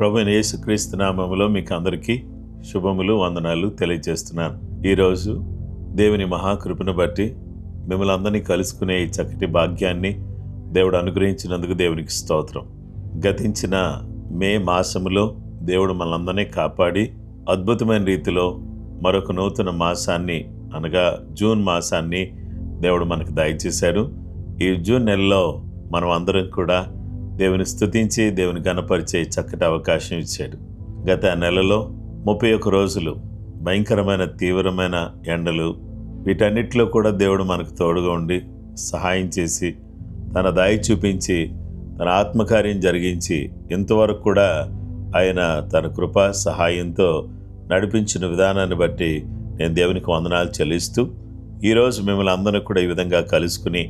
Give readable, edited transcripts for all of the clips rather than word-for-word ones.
ప్రభువైన యేసుక్రీస్తు నామములో మీకు అందరికీ శుభములు, వందనాలు తెలియజేస్తున్నాను. ఈరోజు దేవుని మహాకృపను బట్టి మిమ్మల్ని అందరినీ కలుసుకునే ఈ చక్కటి భాగ్యాన్ని దేవుడు అనుగ్రహించినందుకు దేవునికి స్తోత్రం. గతించిన మే మాసములో దేవుడు మనందరినీ కాపాడి అద్భుతమైన రీతిలో మరొక నూతన మాసాన్ని అనగా జూన్ మాసాన్ని దేవుడు మనకు దయచేశారు. ఈ జూన్ నెలలో మనం అందరం కూడా దేవుని స్తుతించి దేవుని గణపరిచే చక్కటి అవకాశం ఇచ్చాడు. గత నెలలో 31 రోజులు భయంకరమైన తీవ్రమైన ఎండలు, వీటన్నిటిలో కూడా దేవుడు మనకు తోడుగా ఉండి సహాయం చేసి తన దయ చూపించి తన ఆత్మకార్యం జరిగించి ఇంతవరకు కూడా ఆయన తన కృప సహాయంతో నడిపించిన విధానాన్ని బట్టి నేను దేవునికి వందనాలు చెల్లిస్తూ ఈరోజు మిమ్మల్ని అందరూ కూడా ఈ విధంగా కలుసుకుని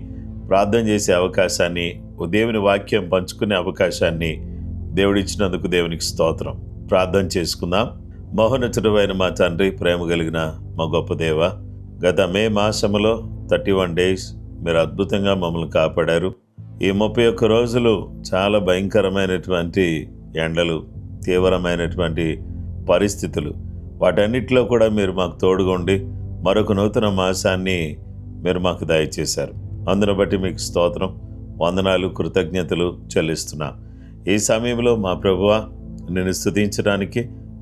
ప్రార్థన చేసే అవకాశాన్ని, దేవుని వాక్యం పంచుకునే అవకాశాన్ని దేవుడిచ్చినందుకు దేవునికి స్తోత్రం. ప్రార్థన చేసుకుందాం. మహోన్నతుడైన మా తండ్రి, ప్రేమ కలిగిన మా గొప్ప దేవ, గత మే మాసములో 31 డేస్ మీరు అద్భుతంగా మమ్మల్ని కాపాడారు. ఈ 31 రోజులు చాలా భయంకరమైనటువంటి ఎండలు, తీవ్రమైనటువంటి పరిస్థితులు, వాటన్నిటిలో కూడా మీరు మాకు తోడుగా ఉండి మరొక నూతన మాసాన్ని మీరు మాకు దయచేశారు. అందును బట్టి మీకు స్తోత్రం, వందనాలు, కృతజ్ఞతలు చెల్లిస్తున్నా. ఈ సమయంలో మా ప్రభువా, నిన్ను స్తుతించడానికి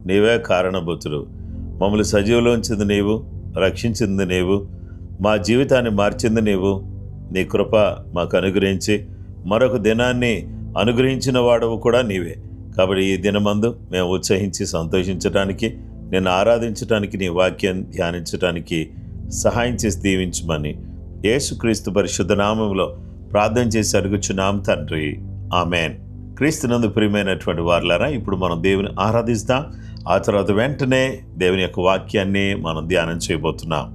నీవే కారణభూతుడు. మమ్మల్ని సజీవులోంచింది నీవు, రక్షించింది నీవు, మా జీవితాన్ని మార్చింది నీవు. నీ కృప మాకు అనుగ్రహించి మరొక దినాన్ని అనుగ్రహించిన వాడవు కూడా నీవే. కాబట్టి ఈ దినమందు మేము ఉత్సహించి సంతోషించడానికి, నిన్ను ఆరాధించడానికి, నీ వాక్యం ధ్యానించడానికి సహాయం చేసి దీవించమని యేసుక్రీస్తు పరిశుద్ధ నామములో ప్రార్థన చేసి అడుగుచున్నాం తండ్రి, ఆమెన్. క్రీస్తునందు ప్రియమైనటువంటి వారులారా, ఇప్పుడు మనం దేవుని ఆరాధిస్తాం. ఆ తర్వాత వెంటనే దేవుని యొక్క వాక్యాన్ని మనం ధ్యానం చేయబోతున్నాం.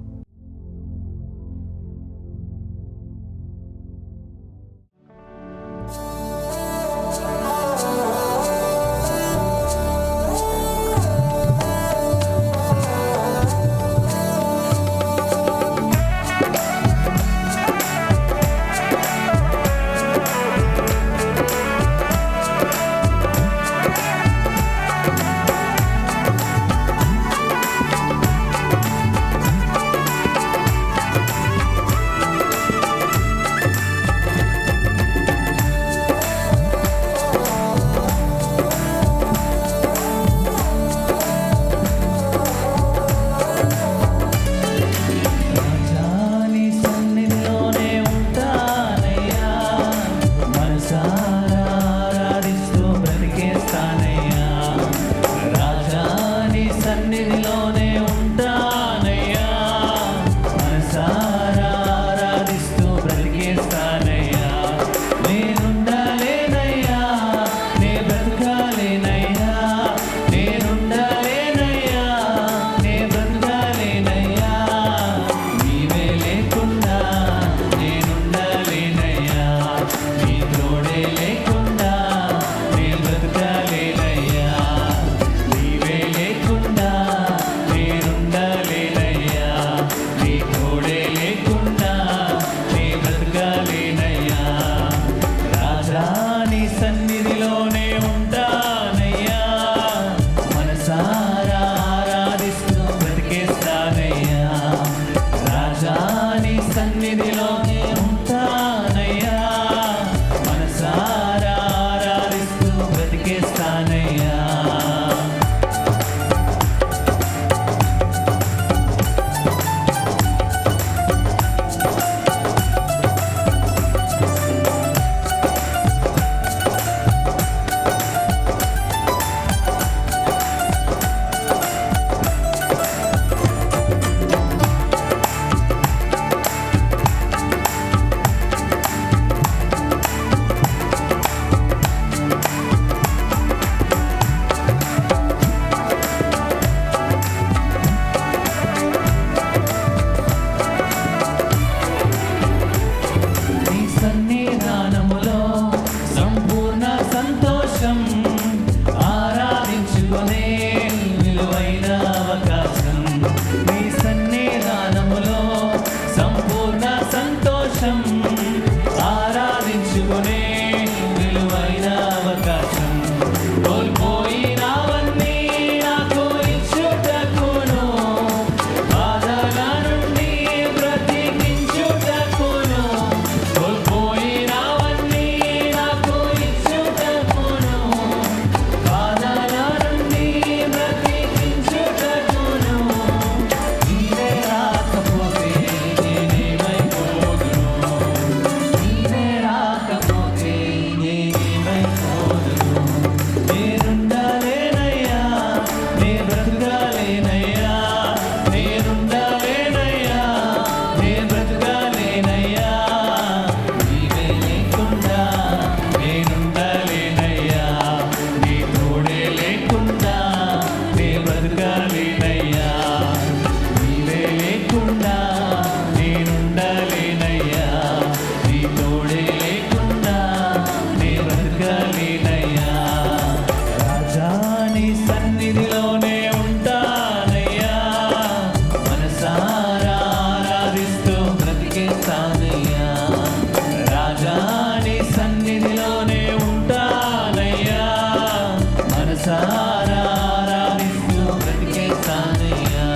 సన్నిధిలోనే ఉంటానయ్యా, మనసారా ఆరాధిస్తూ బ్రతికేస్తానయ్యా. రాజా నీ సన్నిధిలోనే ఉంటానయ్యా, మనసారా ఆరాధిస్తూ బ్రతికేస్తానయ్యా.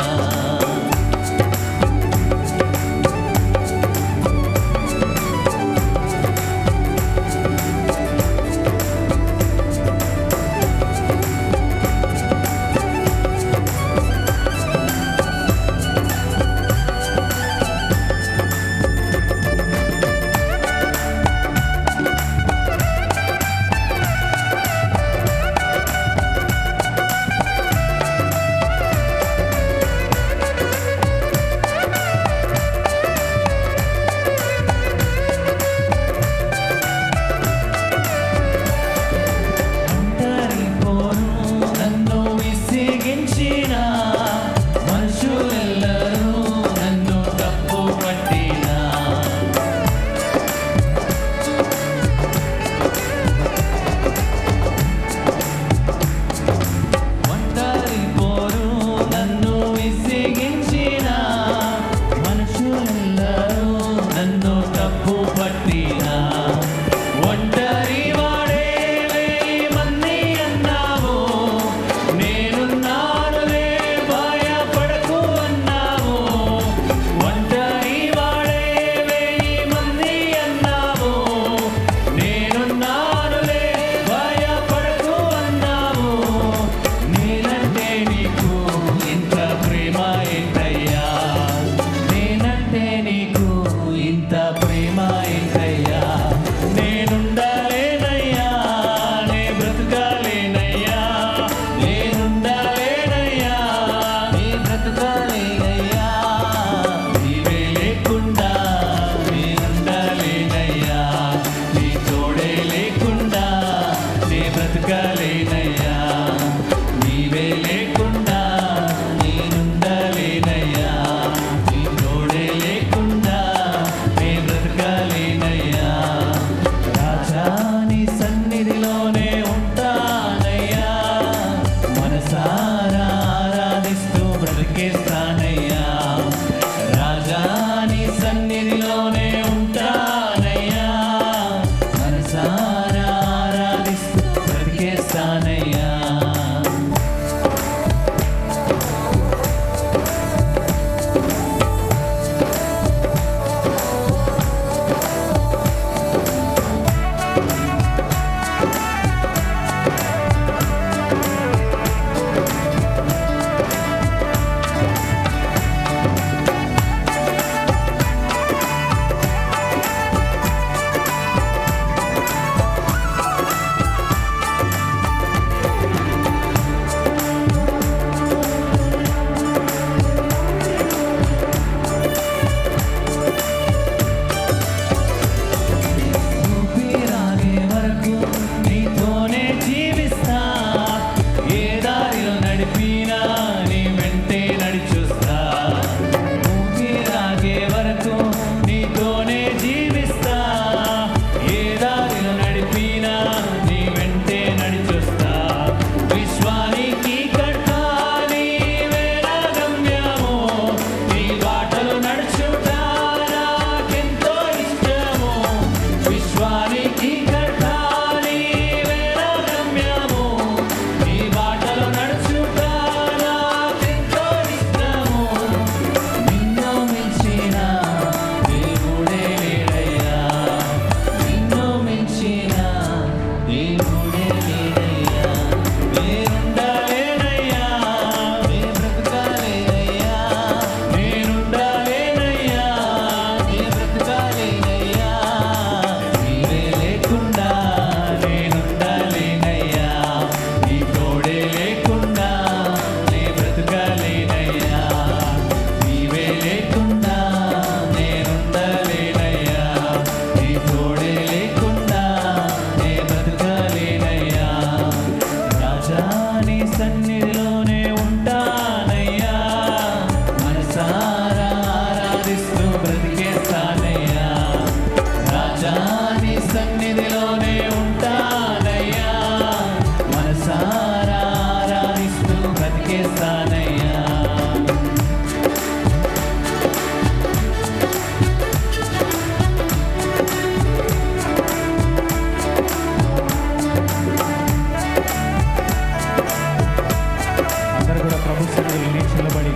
ప్రభు సన్నిధిలో నిలిచబడి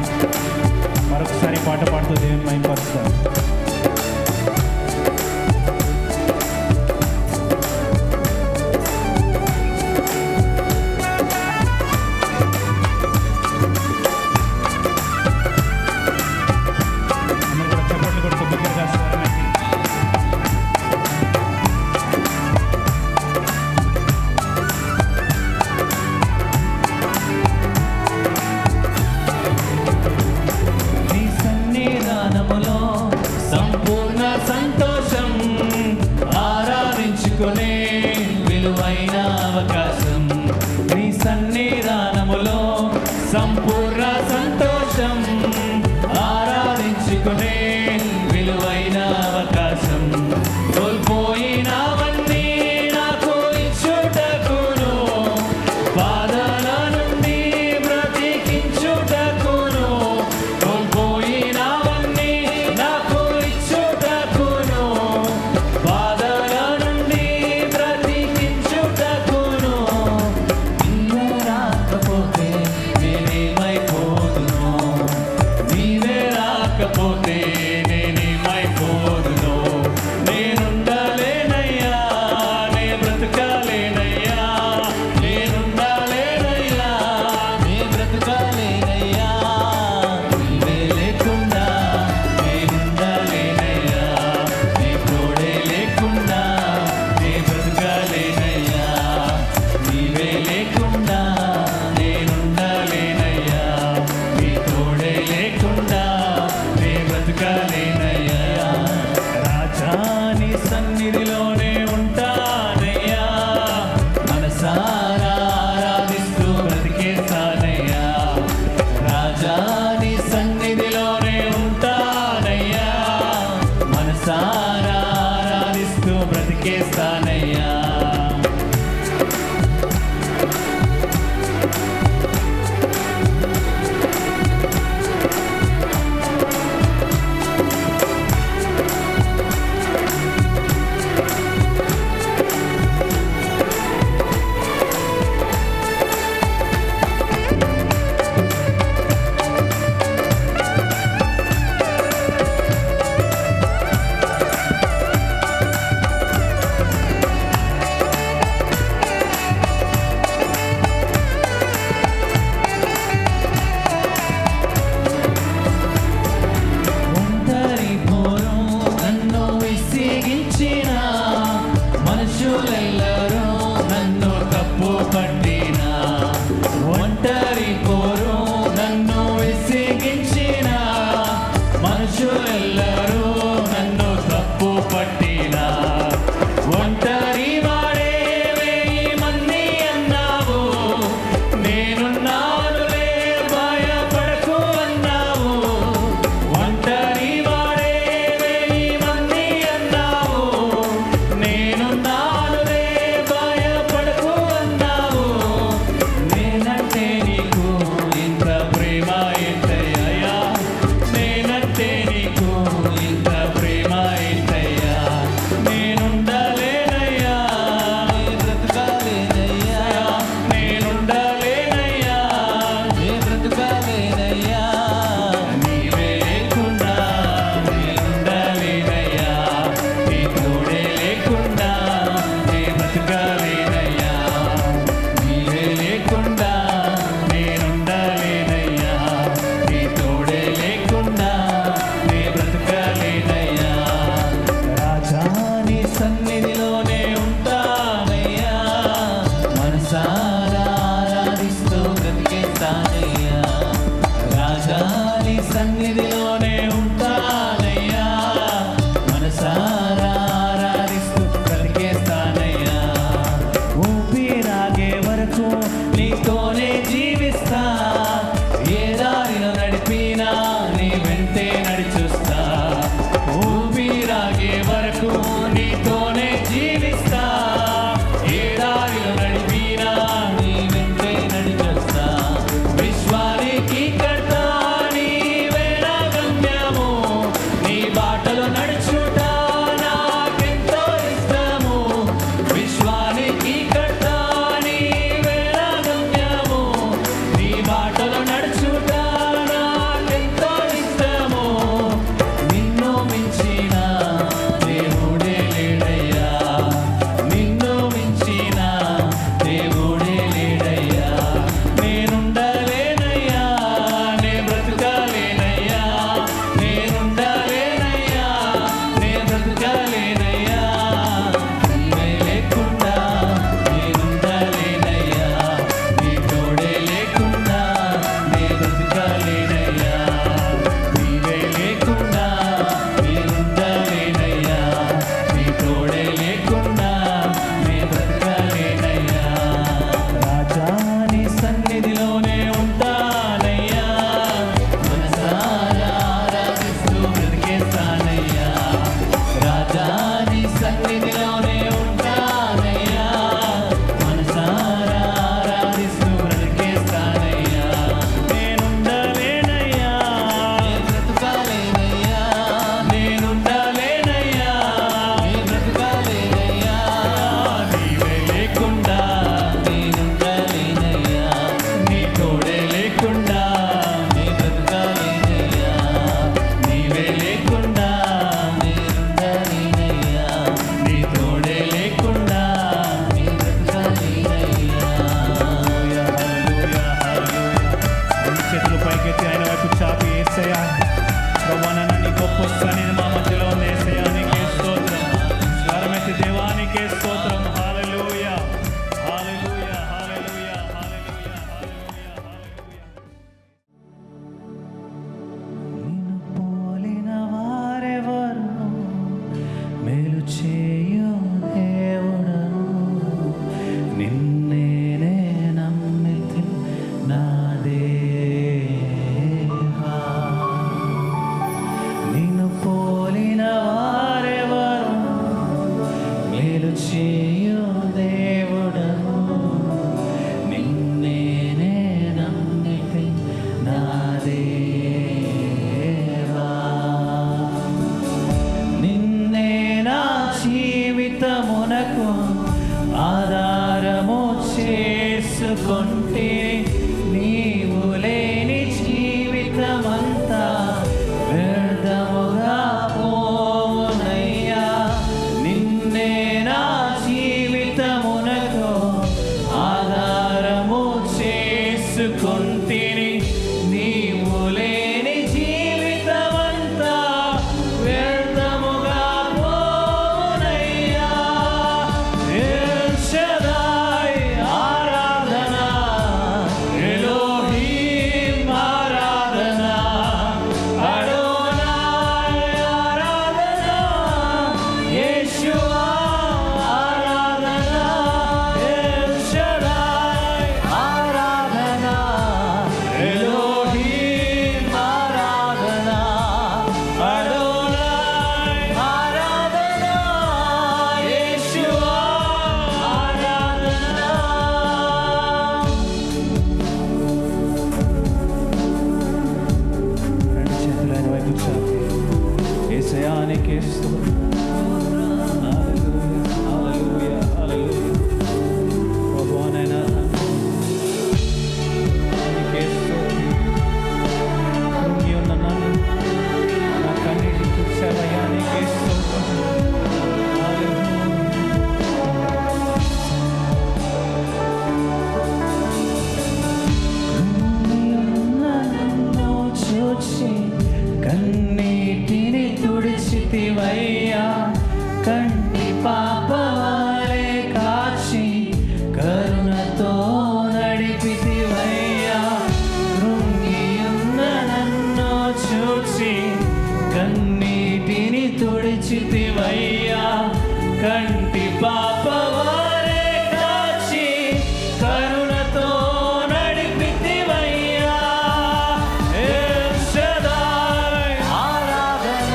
మరొకసారి పాట పాడుతూ దేవుని మహిమపరుస్తారు. విలువైన అవకాశం నీ సన్నిధానములో సంపూర్ణ సంతోషం ఆరాధించుకునే విలువైన అవకాశం కోల్పోయినవన్నీ నాకు ఇచ్చుటకును బాధల నుండి బ్రతికించుటకును కోల్పోయినవన్నీ నాకు ఇచ్చుటకును బాధల నుండి బ్రతికించుటకును ఇన్న రాకపోతే నేనేమైపోయేను పైకెత్తి ఆయన వైపు చాపి యేసయ్యా ప్రభువా నన్ను నీ గొప్ప సన్నిధి మా మధ్యలో ఉంది యేసయ్యా నీకే స్తోత్రం స్వరమెత్తి దేవానికే స్తోత్రం హల్లెలూయా హల్లెలూయా హల్లెలూయా హల్లెలూయా హల్లెలూయా నిన్ను పోలిన వారెవరు మేలు చేయు దేవుడను నిన్నే నమ్మితి నా దేవా నిన్ను పోలిన వారెవరు మేలు చేయు దేవుడను నిన్నే నమ్మితి నా దేవా నిన్నే నా జీవితమునకు ఆధారము చేసుకుంటే నీవు లేని జీవితమంతా వ్యర్థముగా పోవునయ్యా నిన్నే నా జీవితమునకు ఆధారము చేసుకుంటే నీవు లేని జీవితమంతా వ్యర్థముగా పోవునయ్యా ఎల్ షదాయ్ ఆరాధన ఎలోహీం ఆరాధన అడోనాయ్ ఆరాధన యేషువా ఆరాధన ఎల్ షదాయ్ ఆరాధన ఎలోహీం ఆరాధన అడోనాయ్ ఆరాధన యేషువా ఆరాధన రెండు చేతులు ఆయన వైపు చాపి యేసయ్యా నీకే స్తోత్రం హల్లెలూయా హల్లెలూయా హల్లెలూయా ప్రభువా నాయనా నీకే స్తోత్రం కృంగి ఉన్న నన్ను నా కన్నీటిని తుడిచావయ్యా నీకే స్తోత్రం హల్లెలూయా నన్ను చూచి కన్నీటిని తుడిచితివయ్యా కంటి పాపవాలే కాచి కరుణతో నడిపితివయ్యా కృంగియున్న నన్ను చూచి కన్నీటిని తుడిచితివయ్యా కంటి పాపవాలే కాచి కరుణతో నడిపితివయ్యా ఎల్ షదాయ్ ఆరాధన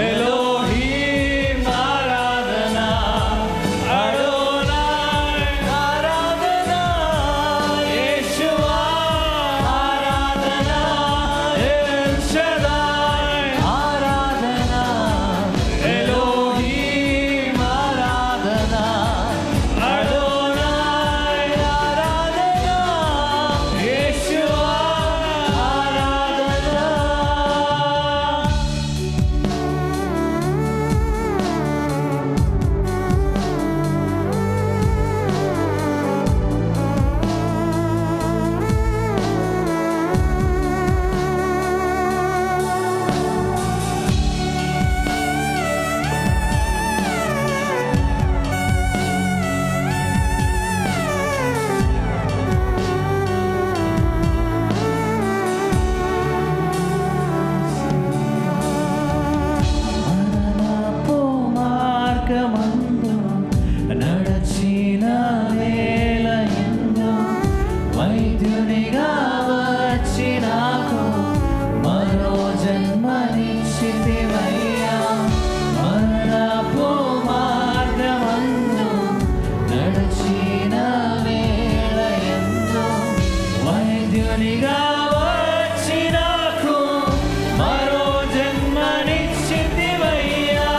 ఎలోహీం ఆరాధన అడోనాయ్ ఆరాధన యేషువా ఆరాధన ఎల్ షదాయ్ ఆరాధన ఎలోహీం ఆరాధన అడోనాయ్ ఆరాధన యేషువా ఆరాధన మరణపు మార్గమందు నడచిన వేళయందు వైద్యునిగా వచ్చి నాకు మరో జన్మనిచ్చితివయ్యా మరణపు మార్గమందు నడచిన వేళయందు వైద్యునిగా వచ్చి నాకు మరో జన్మనిచ్చితివయ్యా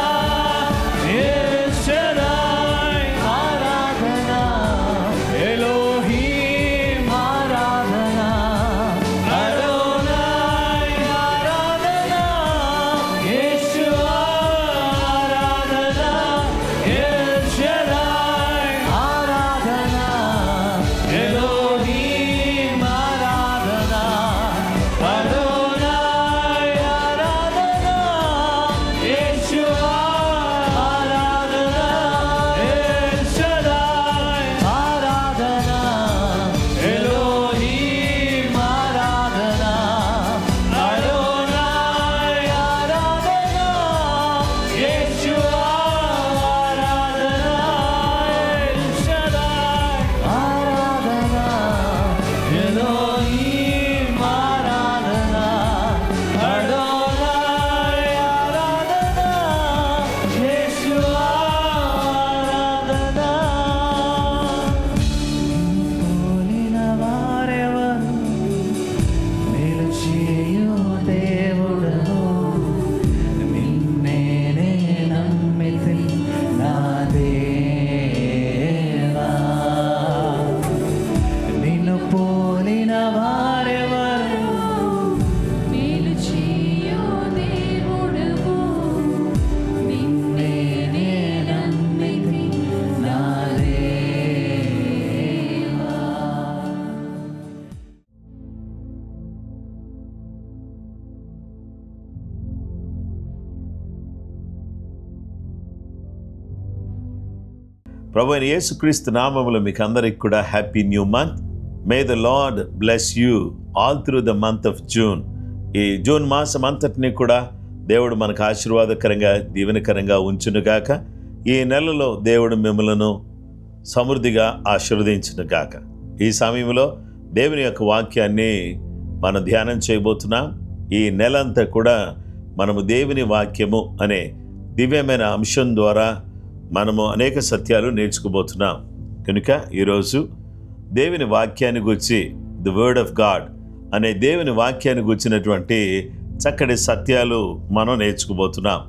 ఎల్ షదాయ్ ఆరాధన ఎలోహీం ఆరాధన అడోనాయ్ ఆరాధన యేషువా ఆరాధన ఎల్ షదాయ్ ఆరాధన ఎలోహీం ఆరాధన ప్రభువైన యేసుక్రీస్తు నామములో మీకు అందరికి కూడా happy new month. May the lord bless you all through the month of June. ఈ జూన్ మాసం అంతటిని కూడా దేవుడు మనకు ఆశీర్వాదకరంగా దీవెనకరంగా ఉంచునుగాక. ఈ నెలలో దేవుడు మిమ్మలను సమృద్ధిగా ఆశీర్వదించునుగాక. ఈ సమయంలో దేవుని యొక్క వాక్యాన్ని మనం ధ్యానం చేయబోతున్నాం. ఈ నెలంతా కూడా మనము దేవుని వాక్యము అనే దివ్యమైన అంశం ద్వారా మనము అనేక సత్యాలు నేర్చుకోబోతున్నాం. కనుక ఈరోజు దేవుని వాక్యాన్ని గురించి, ది వర్డ్ ఆఫ్ గాడ్ అనే దేవుని వాక్యాన్ని గురించినటువంటి చక్కటి సత్యాలు మనం నేర్చుకోబోతున్నాం.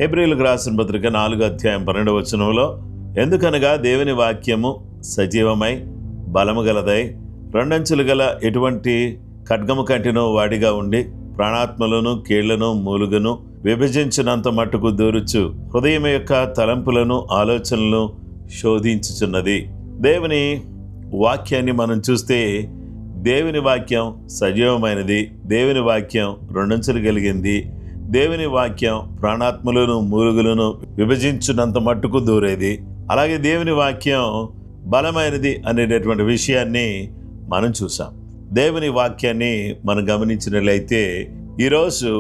హెబ్రీయులకు రాసిన పత్రిక 4:12 ఎందుకనగా దేవుని వాక్యము సజీవమై బలము గలదై రెండంచులు గల ఎటువంటి ఖడ్గము కంటినో వాడిగా ఉండి ప్రాణాత్మలను కీళ్లను మూలుగను విభజించినంత మట్టుకు దూరుచు హృదయం యొక్క తలంపులను ఆలోచనలను శోధించుచున్నది. దేవుని వాక్యాన్ని మనం చూస్తే దేవుని వాక్యం సజీవమైనది, దేవుని వాక్యం రెండంచులు కలిగింది, దేవుని వాక్యం ప్రాణాత్మలను మూలుగులను విభజించినంత మట్టుకు దూరేది, అలాగే దేవుని వాక్యం బలమైనది అనేటటువంటి విషయాన్ని మనం చూసాం. దేవుని వాక్యాన్ని మనం గమనించినట్లయితే ఈరోజు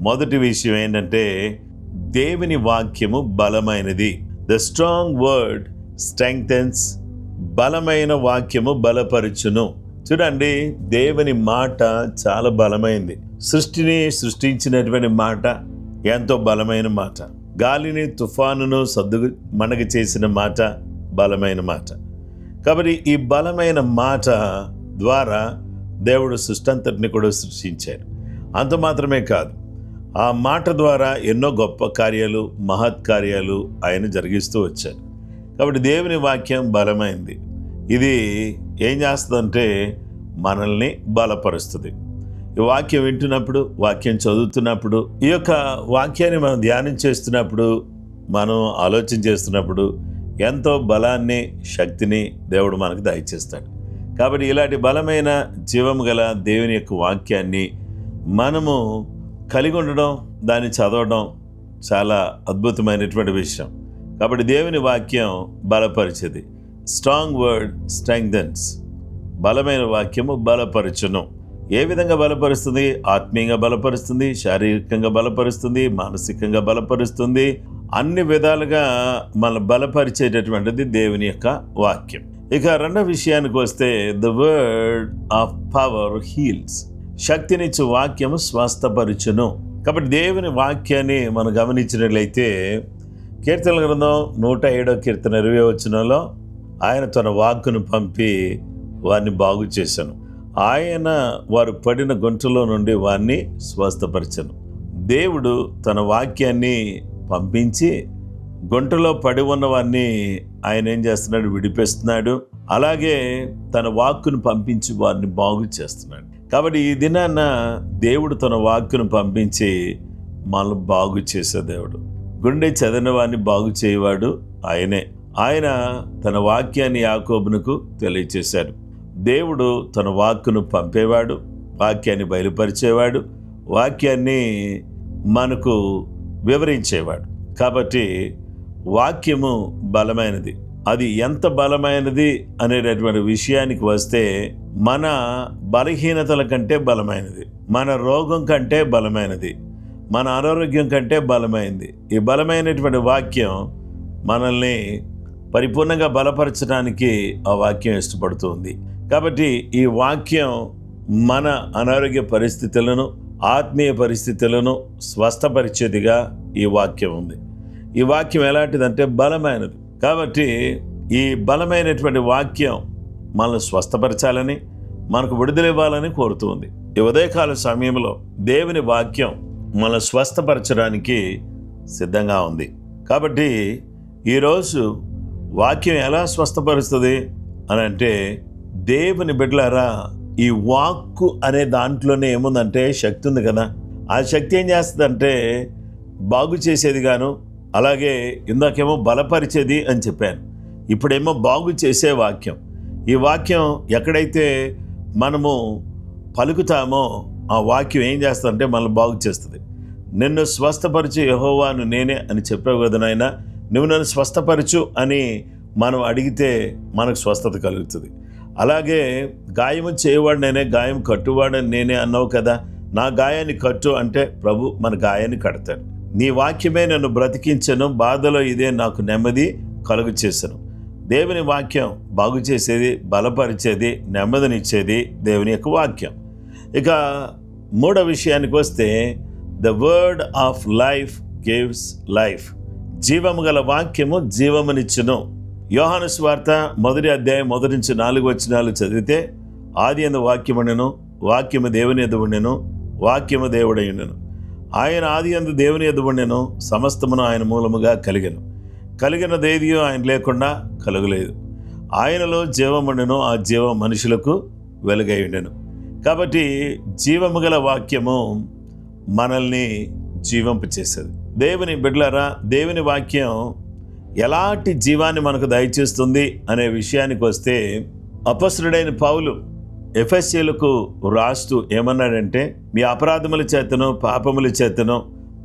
మొదటి విషయం ఏంటంటే దేవుని వాక్యము బలమైనది. The strong word strengthens. బలమైన వాక్యము బలపరుచును. చూడండి, దేవుని మాట చాలా బలమైంది. సృష్టిని సృష్టించినటువంటి మాట ఎంతో బలమైన మాట. గాలిని తుఫానును మనకి చేసిన మాట బలమైన మాట. కాబట్టి ఈ బలమైన మాట ద్వారా దేవుడు సృష్టి అంతటిని కూడా సృష్టించాడు. అంత మాత్రమే కాదు, ఆ మాట ద్వారా ఎన్నో గొప్ప కార్యాలు, మహత్ కార్యాలు ఆయన జరిగిస్తూ వచ్చారు. కాబట్టి దేవుని వాక్యం బలమైంది. ఇది ఏం చేస్తుందంటే మనల్ని బలపరుస్తుంది. ఈ వాక్యం వింటున్నప్పుడు, వాక్యం చదువుతున్నప్పుడు, ఈ యొక్క వాక్యాన్ని మనం ధ్యానం చేస్తున్నప్పుడు, మనం ఆలోచన చేస్తున్నప్పుడు ఎంతో బలాన్ని, శక్తిని దేవుడు మనకు దయచేస్తాడు. కాబట్టి ఇలాంటి బలమైన జీవం గల దేవుని యొక్క వాక్యాన్ని మనము కలిగి ఉండడం, దాన్ని చదవడం చాలా అద్భుతమైనటువంటి విషయం. కాబట్టి దేవుని వాక్యం బలపరిచేది. Strong word strengthens. బలమైన వాక్యము బలపరచును. ఏ విధంగా బలపరుస్తుంది? ఆత్మీయంగా బలపరుస్తుంది, శారీరకంగా బలపరుస్తుంది, మానసికంగా బలపరుస్తుంది. అన్ని విధాలుగా మన బలపరిచేటటువంటిది దేవుని యొక్క వాక్యం. ఇక రెండో విషయానికి వస్తే the word of power heals. శక్తినిచ్చు వాక్యము స్వస్థపరుచును. కాబట్టి దేవుని వాక్యాన్ని మనం గమనించినట్లయితే కీర్తనల గ్రంథం 107వ కీర్తన 20వ ఆయన తన వాక్కును పంపి వారిని బాగు చేశాను. ఆయన వారు పడిన గుంటలో నుండి వారిని స్వస్థపరిచను. దేవుడు తన వాక్యాన్ని పంపించి గుంటలో పడి ఉన్న వారిని ఆయన ఏం చేస్తున్నాడు? విడిపిస్తున్నాడు. అలాగే తన వాక్కును పంపించి వారిని బాగు చేస్తున్నాడు. కాబట్టి ఈ దినాన్న దేవుడు తన వాక్కును పంపించి మనల్ని బాగు చేసే దేవుడు. గుండె చెదిరిన వారిని బాగు చేయవాడు ఆయనే. ఆయన తన వాక్యాన్ని యాకోబునకు తెలియచేశాడు. దేవుడు తన వాక్కును పంపేవాడు, వాక్యాన్ని బయలుపరిచేవాడు, వాక్యాన్ని మనకు వివరించేవాడు. కాబట్టి వాక్యము బలమైనది. అది ఎంత బలమైనది అనేటటువంటి విషయానికి వస్తే మన బలహీనతల కంటే బలమైనది, మన రోగం కంటే బలమైనది, మన అనారోగ్యం కంటే బలమైనది. ఈ బలమైనటువంటి వాక్యం మనల్ని పరిపూర్ణంగా బలపరచడానికి ఆ వాక్యం ఇష్టపడుతుంది. కాబట్టి ఈ వాక్యం మన అనారోగ్య పరిస్థితులను, ఆత్మీయ పరిస్థితులను స్వస్థపరిచేదిగా ఈ వాక్యం ఉంది. ఈ వాక్యం ఎలాంటిదంటే బలమైనది. కాబట్టి ఈ బలమైనటువంటి వాక్యం మనల్ని స్వస్థపరచాలని, మనకు విడుదల ఇవ్వాలని కోరుతుంది. ఈ ఉదయకాల సమయంలో దేవుని వాక్యం మనల్ని స్వస్థపరచడానికి సిద్ధంగా ఉంది. కాబట్టి ఈరోజు వాక్యం ఎలా స్వస్థపరుస్తుంది అని అంటే, దేవుని బిడ్డలారా, ఈ వాక్కు అనే దాంట్లోనే ఏముందంటే శక్తి ఉంది కదా. ఆ శక్తి ఏం చేస్తుందంటే బాగు చేసేది గాను, అలాగే ఇందాకేమో బలపరిచేది అని చెప్పాను. ఇప్పుడేమో బాగు చేసే వాక్యం. ఈ వాక్యం ఎక్కడైతే మనము పలుకుతామో ఆ వాక్యం ఏం చేస్తుందంటే మనల్ని బాగు చేస్తుంది. నిన్ను స్వస్థపరిచే యెహోవాను నేనే అని చెప్పావు కదా నాయన, నువ్వు నన్ను స్వస్థపరచు అని మనం అడిగితే మనకు స్వస్థత కలుగుతుంది. అలాగే గాయము చేయవాడు నేనే, గాయం కట్టువాడు నేనే అన్నావు కదా, నా గాయాన్ని కట్టు అంటే ప్రభు మన గాయాన్ని కడతాడు. నీ వాక్యమే నన్ను బ్రతికించను, బాధలో ఇదే నాకు నెమ్మది కలుగు చేసను. దేవుని వాక్యం బాగు చేసేది, బలపరిచేది, నెమ్మదినిచ్చేది దేవుని యొక్క వాక్యం. ఇక మూడో విషయానికి వస్తే, the word of life gives life. జీవము గల వాక్యము జీవమునిచ్చును. యోహాను సువార్త 1వ అధ్యాయం 1-4 వచనాలు చదివితే, ఆది యందు వాక్యముండెను, వాక్యము దేవుని యొద్ద ఉండెను, వాక్యము దేవుడై ఉండెను. ఆయన ఆది యందు దేవుని యొద్ద ఉండెను, సమస్తమును ఆయన మూలముగా కలిగెను. కలిగినదేది ఆయన లేకుండా కలుగలేదు. ఆయనలో జీవముండెను, ఆ జీవం మనుషులకు వెలుగై ఉండెను. కాబట్టి జీవము గల వాక్యము మనల్ని జీవింపచేసేది. దేవుని బిడ్డలారా, దేవుని వాక్యం ఎలాంటి జీవాన్ని మనకు దయచేస్తుంది అనే విషయానికి వస్తే, అపొస్తలుడైన పౌలు ఎఫెసీయులకు రాస్తూ ఏమన్నాడంటే, మీ అపరాధముల చేతను పాపముల చేతను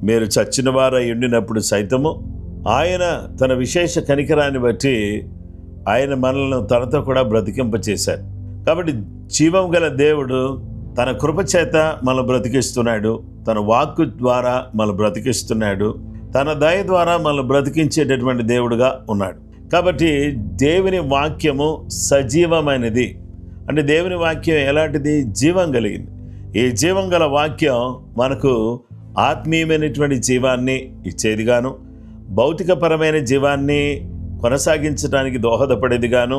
మీరు చచ్చిన వారై ఉండినప్పుడు సైతము ఆయన తన విశేష కనికరాన్ని బట్టి ఆయన మనల్ని తనతో కూడా బ్రతికింపచేశాడు. కాబట్టి జీవం గల దేవుడు తన కృపచేత మనల్ని బ్రతికిస్తున్నాడు, తన వాక్కు ద్వారా మనల్ని బ్రతికిస్తున్నాడు, తన దయ ద్వారా మనల్ని బ్రతికించేటటువంటి దేవుడుగా ఉన్నాడు. కాబట్టి దేవుని వాక్యము సజీవమైనది. అంటే దేవుని వాక్యం ఎలాంటిది? జీవం కలిగింది. ఈ జీవం గల వాక్యం మనకు ఆత్మీయమైనటువంటి జీవాన్ని ఇచ్చేదిగాను, భౌతికపరమైన జీవాన్ని కొనసాగించడానికి దోహదపడేదిగాను,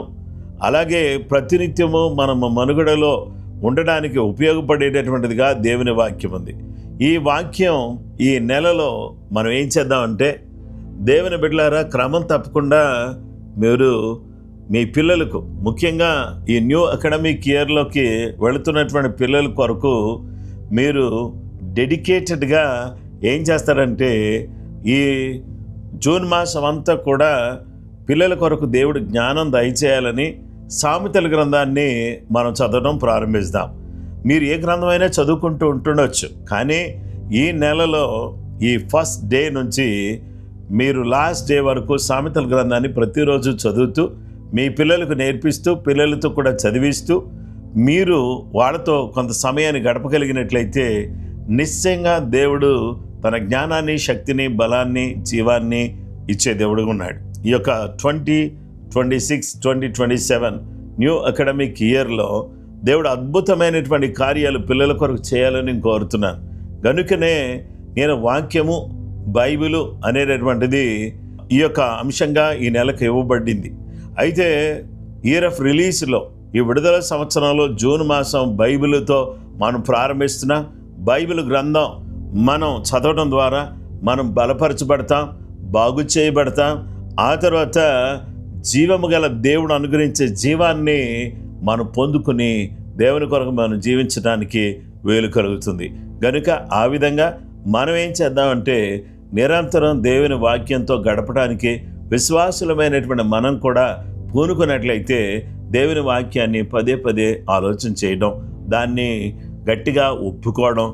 అలాగే ప్రతినిత్యము మనము మనుగడలో ఉండడానికి ఉపయోగపడేటటువంటిదిగా దేవుని వాక్యం ఉంది. ఈ వాక్యం ఈ నెలలో మనం ఏం చేద్దామంటే, దేవుని బిడ్డలారా, క్రమం తప్పకుండా మీరు మీ పిల్లలకు, ముఖ్యంగా ఈ న్యూ అకాడమిక్ ఇయర్లోకి వెళుతున్నటువంటి పిల్లల కొరకు మీరు డెడికేటెడ్గా ఏం చేస్తారంటే, ఈ జూన్ మాసం అంతా కూడా పిల్లల కొరకు దేవుడు జ్ఞానం దయచేయాలని సామెతల గ్రంథాన్ని మనం చదవడం ప్రారంభిస్తాం. మీరు ఏ గ్రంథమైనా చదువుకుంటూ ఉంటుండొచ్చు, కానీ ఈ నెలలో ఈ ఫస్ట్ డే నుంచి మీరు లాస్ట్ డే వరకు సామెతల గ్రంథాన్ని ప్రతిరోజు చదువుతూ మీ పిల్లలకు నేర్పిస్తూ, పిల్లలతో కూడా చదివిస్తూ, మీరు వాళ్ళతో కొంత సమయాన్ని గడపగలిగినట్లయితే నిశ్చయంగా దేవుడు తన జ్ఞానాన్ని, శక్తిని, బలాన్ని, జీవాన్ని ఇచ్చే దేవుడుగా ఉన్నాడు. ఈ యొక్క 2026-2027 న్యూ అకాడమిక్ ఇయర్లో దేవుడు అద్భుతమైనటువంటి కార్యాలు పిల్లల కొరకు చేయాలని నేను కోరుతున్నాను. కనుకనే నేను వాక్యము, బైబిలు అనేటటువంటిది ఈ యొక్క అంశంగా ఈ నెలకు ఇవ్వబడింది. అయితే ఇయర్ ఆఫ్ రిలీజ్లో, ఈ విడుదల సంవత్సరంలో జూన్ మాసం బైబిల్తో మనం ప్రారంభిస్తున్న బైబిల్ గ్రంథం మనం చదవడం ద్వారా మనం బలపరచబడతాం, బాగు చేయబడతాం. ఆ తర్వాత జీవము గల దేవుడు అనుగ్రహించే జీవాన్ని మనం పొందుకుని దేవుని కొరకు మనం జీవించడానికి వేలు కలుగుతుంది. కనుక ఆ విధంగా మనం ఏం చేద్దామంటే, నిరంతరం దేవుని వాక్యంతో గడపడానికి విశ్వాసులమైనటువంటి మనం కూడా పూనుకున్నట్లయితే దేవుని వాక్యాన్ని పదే పదే ఆలోచన చేయడం, దాన్ని గట్టిగా ఒప్పుకోవడం,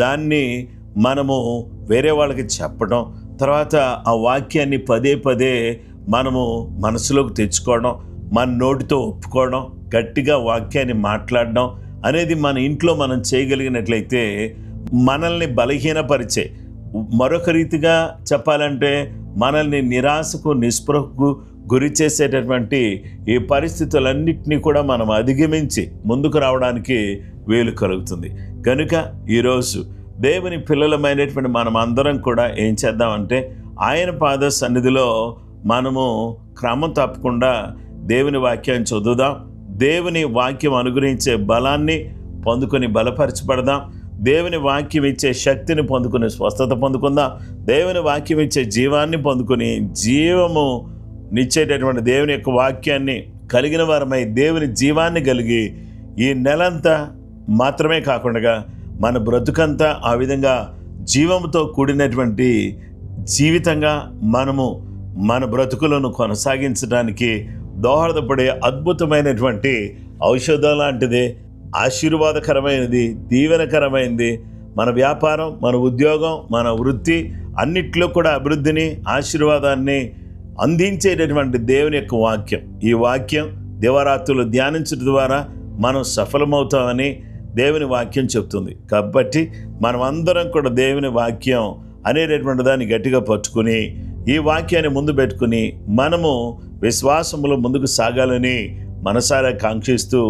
దాన్ని మనము వేరే వాళ్ళకి చెప్పడం, తర్వాత ఆ వాక్యాన్ని పదే పదే మనము మనసులోకి తెచ్చుకోవడం, మన నోటితో ఒప్పుకోవడం, గట్టిగా వాక్యాన్ని మాట్లాడడం అనేది మన ఇంట్లో మనం చేయగలిగినట్లయితే మనల్ని బలహీనపరిచే, మరొక రీతిగా చెప్పాలంటే మనల్ని నిరాశకు, నిస్పృహకు గురి చేసేటటువంటి ఈ పరిస్థితులన్నింటినీ కూడా మనం అధిగమించి ముందుకు రావడానికి వీలు కలుగుతుంది. కనుక ఈరోజు దేవుని పిల్లలమైనటువంటి మనం అందరం కూడా ఏం చేద్దామంటే, ఆయన పాద సన్నిధిలో మనము క్రమం తప్పకుండా దేవుని వాక్యాన్ని చదువుదాం. దేవుని వాక్యం అనుగ్రహించే బలాన్ని పొందుకొని బలపరచబడదాం. దేవుని వాక్యం ఇచ్చే శక్తిని పొందుకుని స్వస్థత పొందుకుందాం. దేవుని వాక్యం ఇచ్చే జీవాన్ని పొందుకుని జీవము నిచ్చేటటువంటి దేవుని యొక్క వాక్యాన్ని కలిగిన వారమై దేవుని జీవాన్ని కలిగి ఈ నెలంతా మాత్రమే కాకుండా మన బ్రతుకంతా ఆ విధంగా జీవంతో కూడినటువంటి జీవితంగా మనము మన బ్రతుకులను కొనసాగించడానికి దోహదపడే అద్భుతమైనటువంటి ఔషధం లాంటిది, ఆశీర్వాదకరమైనది, దీవెనకరమైనది. మన వ్యాపారం, మన ఉద్యోగం, మన వృత్తి అన్నిట్లో కూడా అభివృద్ధిని, ఆశీర్వాదాన్ని అందించేటటువంటి దేవుని యొక్క వాక్యం. ఈ వాక్యం దివారాత్రులు ధ్యానించడం ద్వారా మనం సఫలమవుతామని దేవుని వాక్యం చెప్తుంది. కాబట్టి మనం అందరం కూడా దేవుని వాక్యం అనేటటువంటి దాన్ని గట్టిగా పట్టుకుని ఈ వాక్యాన్ని ముందు పెట్టుకుని మనము విశ్వాసములో ముందుకు సాగాలని మనసారా కాంక్షిస్తూ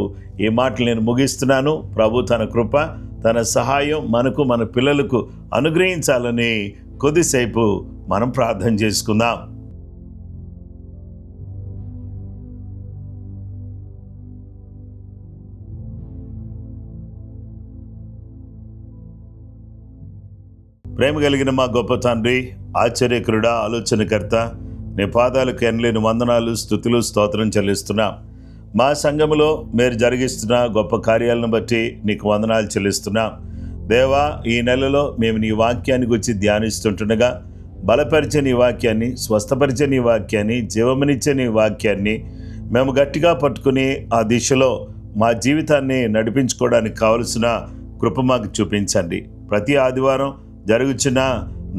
ఈ మాటలు నేను ముగిస్తున్నాను. ప్రభు తన కృప, తన సహాయం మనకు, మన పిల్లలకు అనుగ్రహించాలని కొద్దిసేపు మనం ప్రార్థన చేసుకుందాం. ప్రేమ కలిగిన మా గొప్ప తండ్రి, ఆశ్చర్యకరుడా, ఆలోచనకర్త, నీ పాదాలకు ఎనలేని వందనాలు, స్తుతులు, స్తోత్రం చెల్లిస్తున్నాం. మా సంఘములో మీరు జరిగిస్తున్న గొప్ప కార్యాలను బట్టి నీకు వందనాలు చెల్లిస్తున్నాం. దేవా, ఈ నెలలో మేము నీ వాక్యాన్ని గురించి ధ్యానిస్తుంటుండగా బలపరిచే నీ వాక్యాన్ని, స్వస్థపరిచే నీ వాక్యాన్ని, జీవమునిచ్చే నీ వాక్యాన్ని మేము గట్టిగా పట్టుకుని ఆ దిశలో మా జీవితాన్ని నడిపించుకోవడానికి కావలసిన కృప మాకు చూపించండి. ప్రతి ఆదివారం జరుగుతున్న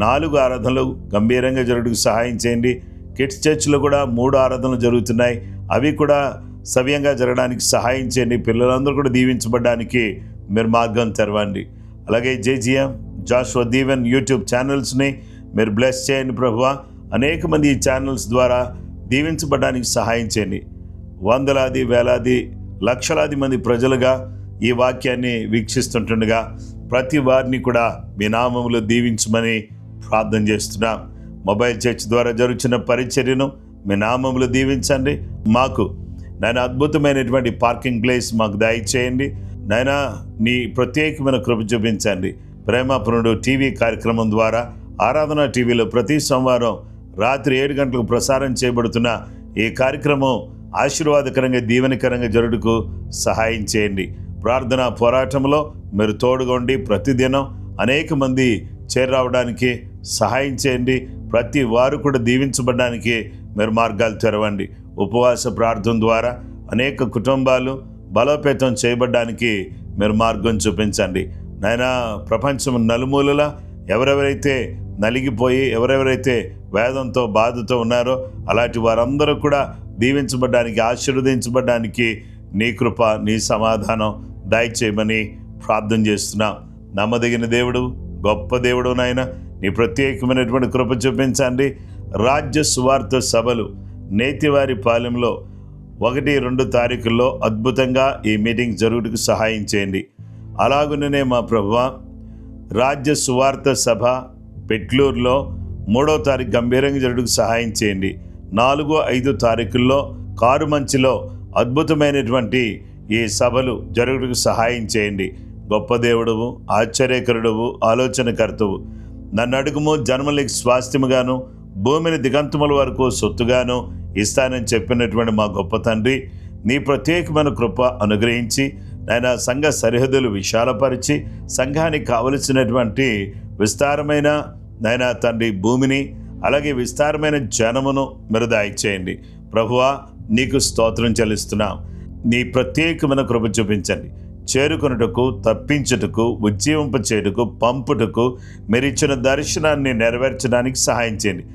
4 ఆరాధనలు గంభీరంగా జరుగుటకు సహాయం చేయండి. కిడ్స్ చర్చ్లో కూడా 3 ఆరాధనలు జరుగుతున్నాయి. అవి కూడా సవ్యంగా జరగడానికి సహాయం చేయండి. పిల్లలందరూ కూడా దీవించబడడానికి మీరు మార్గం తెరవండి. అలాగే జేజీఎం, జాషువా దీవెన్ యూట్యూబ్ ఛానల్స్ని మీరు బ్లెస్ చేయండి ప్రభువా. అనేక మంది ఈ ఛానల్స్ ద్వారా దీవించబడడానికి సహాయం చేయండి. వందలాది, వేలాది, లక్షలాది మంది ప్రజలుగా ఈ వాక్యాన్ని వీక్షిస్తుంటుండగా ప్రతి వారిని కూడా మీ నామములో దీవించమని ప్రార్థన చేస్తున్నాం. మొబైల్ చర్చ్ ద్వారా జరుగుతున్న పరిచర్యను మీ నామములో దీవించండి. మాకు నాయన అద్భుతమైనటువంటి పార్కింగ్ ప్లేస్ మాకు దయచేయండి. నాయన నీ ప్రత్యేకమైన కృప చూపించండి. ప్రేమపురుడు టీవీ కార్యక్రమం ద్వారా ఆరాధన టీవీలో ప్రతి సోమవారం రాత్రి 7 గంటలకు ప్రసారం చేయబడుతున్న ఈ కార్యక్రమం ఆశీర్వాదకరంగా, దీవెనకరంగా జరుగుటకు సహాయం చేయండి. ప్రార్థన పోరాటంలో మీరు తోడుగొండి. ప్రతిదినం అనేక మంది చేరరావడానికి సహాయం చేయండి. ప్రతి వారు కూడా దీవించబడడానికి మీరు మార్గాలు తెరవండి. ఉపవాస ప్రార్థన ద్వారా అనేక కుటుంబాలు బలోపేతం చేయబడడానికి మీరు మార్గం చూపించండి. నాయనా, ప్రపంచం నలుమూలల ఎవరెవరైతే నలిగిపోయి, ఎవరెవరైతే వేదంతో, బాధతో ఉన్నారో అలాంటి వారందరూ కూడా దీవించబడడానికి, ఆశీర్వదించబడడానికి నీ కృప, నీ సమాధానం దయచేయమని ప్రార్థన చేస్తున్నాం. నమ్మదగిన దేవుడు, గొప్ప దేవుడు నాయన, నీ ప్రత్యేకమైనటువంటి కృప చూపించండి. రాజ్య సువార్త సభలు నేతివారి పాలెంలో 1-2 తారీఖుల్లో అద్భుతంగా ఈ మీటింగ్ జరుగుటకు సహాయం చేయండి. అలాగుననే మా ప్రభువా, రాజ్య సువార్త సభ పెట్లూరులో 3వ తారీఖు గంభీరంగా జరుగుటకు సహాయం చేయండి. 4-5 తారీఖుల్లో కారుమంచిలో అద్భుతమైనటువంటి ఈ సభలు జరుగుటకు సహాయం చేయండి. గొప్ప దేవుడవు, ఆశ్చర్యకరుడవు, ఆలోచనకర్తవు, నన్ను అడుగుము జన్మలకి స్వాస్థ్యముగాను, భూమిని దిగంతముల వరకు సొత్తుగాను ఇస్తానని చెప్పినటువంటి మా గొప్ప తండ్రి, నీ ప్రత్యేకమైన కృప అనుగ్రహించి నాయన సంఘ సరిహద్దులు విశాలపరిచి సంఘానికి కావలసినటువంటి విస్తారమైన నాయన తండ్రి భూమిని, అలాగే విస్తారమైన జనమును మీరు దయచేయండి. ప్రభువా, నీకు స్తోత్రం చెల్లిస్తున్నాం. నీ ప్రత్యేకమైన కృప చూపించండి. చేరుకొనుటకు, తప్పించుటకు, ఉజ్జీవింపచేయుటకు, పంపుటకు మీరు ఇచ్చిన దర్శనాన్ని నెరవేర్చడానికి సహాయం చేయండి.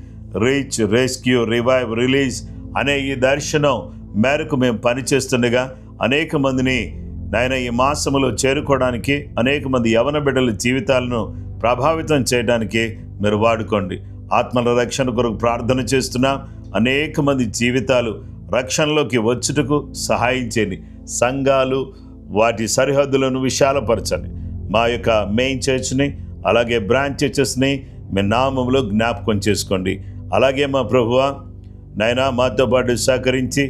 రీచ్, రెస్క్యూ, రివైవ్, రిలీజ్ అనే ఈ దర్శనం మేరకు మేము పనిచేస్తుండగా అనేక మందిని నాయన ఈ మాసములో చేరుకోవడానికి, అనేక మంది యవన బిడ్డల జీవితాలను ప్రభావితం చేయడానికి మీరు వాడుకోండి. ఆత్మల రక్షణ కొరకు ప్రార్థన చేస్తున్నాం. అనేక మంది జీవితాలు రక్షణలోకి వచ్చుటకు సహాయం చేయండి. సంఘాలు వాటి సరిహద్దులను విశాలపరచండి. మా యొక్క మెయిన్ చర్చ్ని, అలాగే బ్రాంచ్ చర్చెస్ని మీ నామంలో జ్ఞాపకం చేసుకోండి. అలాగే మా ప్రభువా నాయనా, మాతో పాటు సహకరించి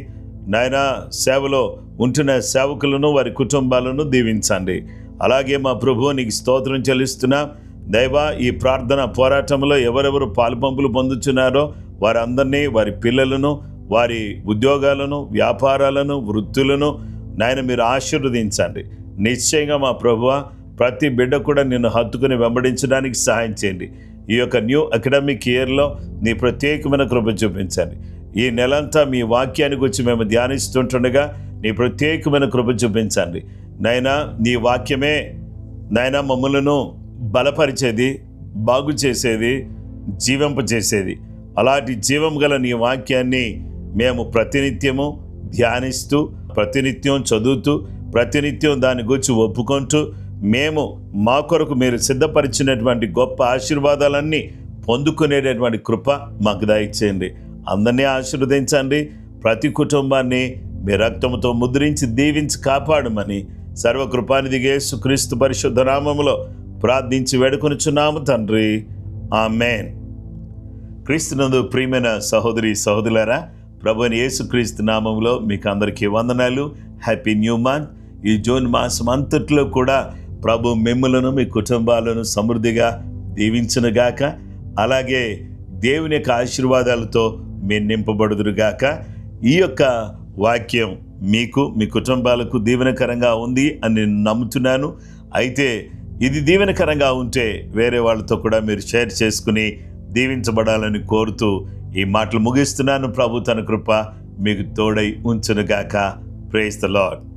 నాయనా సేవలో ఉంటున్న సేవకులను, వారి కుటుంబాలను దీవించండి. అలాగే మా ప్రభువు నీకు స్తోత్రం చెల్లిస్తున్నా. దైవా, ఈ ప్రార్థన పోరాటంలో ఎవరెవరు పాలుపంపులు పొందుతున్నారో వారందరినీ, వారి పిల్లలను, వారి ఉద్యోగాలను, వ్యాపారాలను, వృత్తులను నాయన మీరు ఆశీర్వదించండి. నిశ్చయంగా మా ప్రభువా, ప్రతి బిడ్డ కూడా నిన్ను హత్తుకుని వెంబడించడానికి సహాయం చేయండి. ఈ యొక్క న్యూ అకాడమిక్ ఇయర్లో నీ ప్రత్యేకమైన కృప చూపించండి. ఈ నెలంతా మీ వాక్యానికి వచ్చి మేము ధ్యానిస్తుంటుండగా నీ ప్రత్యేకమైన కృప చూపించండి. నాయనా, నీ వాక్యమే నాయనా మమ్మలను బలపరిచేది, బాగు చేసేది, జీవింపచేసేది. అలాంటి జీవం గల నీ వాక్యాన్ని మేము ప్రతినిత్యము ధ్యానిస్తూ, ప్రతినిత్యం చదువుతూ, ప్రతినిత్యం దాని గురించి ఒప్పుకుంటూ, మేము మా కొరకు మీరు సిద్ధపరిచినటువంటి గొప్ప ఆశీర్వాదాలన్నీ పొందుకునేటటువంటి కృప మాకు దయచేయండి. అందరినీ ఆశీర్వదించండి. ప్రతి కుటుంబాన్ని మీ రక్తంతో ముద్రించి దీవించి కాపాడమని సర్వకృపానిధి యేసుక్రీస్తు పరిశుద్ధ నామములో ప్రార్థించి వేడుకొనుచున్నాము తండ్రి. ఆమేన్. క్రీస్తునందు ప్రియమైన సహోదరి సహోదరులారా, ప్రభువైన యేసుక్రీస్తు నామములో మీకు అందరికీ వందనాలు. Happy new month. ఈ జూన్ మాసం అంతట్లో కూడా ప్రభు మిమ్ములను మీ కుటుంబాలను సమృద్ధిగా దీవించునుగాక. అలాగే దేవుని యొక్క ఆశీర్వాదాలతో మీరు నింపబడుదురుగాక. ఈ యొక్క వాక్యం మీకు మీ కుటుంబాలకు దీవెనకరంగా ఉంది అని నేను నమ్ముతున్నాను. అయితే ఇది దీవెనకరంగా ఉంటే వేరే వాళ్ళతో కూడా మీరు షేర్ చేసుకుని దీవించబడాలని కోరుతూ ఈ మాటలు ముగిస్తున్నాను. ప్రభు తన కృప మీకు తోడై ఉంచునుగాక. Praise the lord.